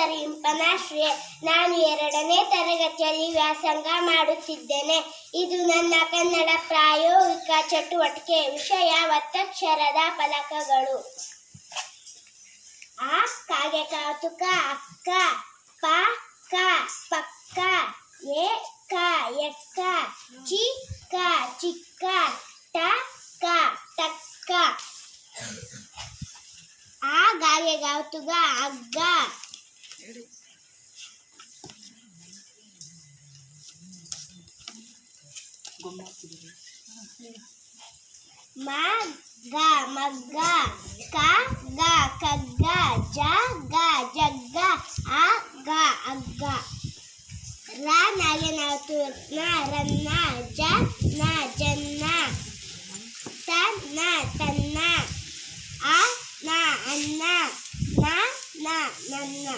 ಹೆಸರು ಇಂಪನಾಶ್ರೀ. ನಾನು 2ನೇ ತರಗತಿಯಲ್ಲಿ ವ್ಯಾಸಂಗ ಮಾಡುತ್ತಿದ್ದೇನೆ. ಇದು ನನ್ನ ಕನ್ನಡ ಪ್ರಾಯೋಗಿಕ ಚಟುವಟಿಕೆ. ವಿಷಯ ಒತ್ತಕ್ಷರದ ಫಲಕಗಳು. ಆ ಕಾಗೆ ಕೌತುಕ ಅಕ್ಕ, ಪ ಕ ಪಕ್ಕ, ಎ ಕ ಎಕ್ಕ, ಚಿ ಕ ಚಿಕ್ಕ, ಟ ಕ ಟಕ್ಕ. ಆ ಗಾಗೆ ಕೌತುಕ ಅಗ್ಗ. ಮ ಗ ಮಗ್ಗ, ಕ ಗ ಕಗ್ಗ, ಜ ಗ ಜಗ್ಗ, ಆ ಗ ಅಗ್ಗ. ರ ನಾಗೆ ನಾವತು ನ ರನ್ನ, ಜ ನ ಜನ್ನ, ತ ನ ತನ್ನ, ಆ ನ ಅನ್ನ, ನ ನ ನನ್ನ.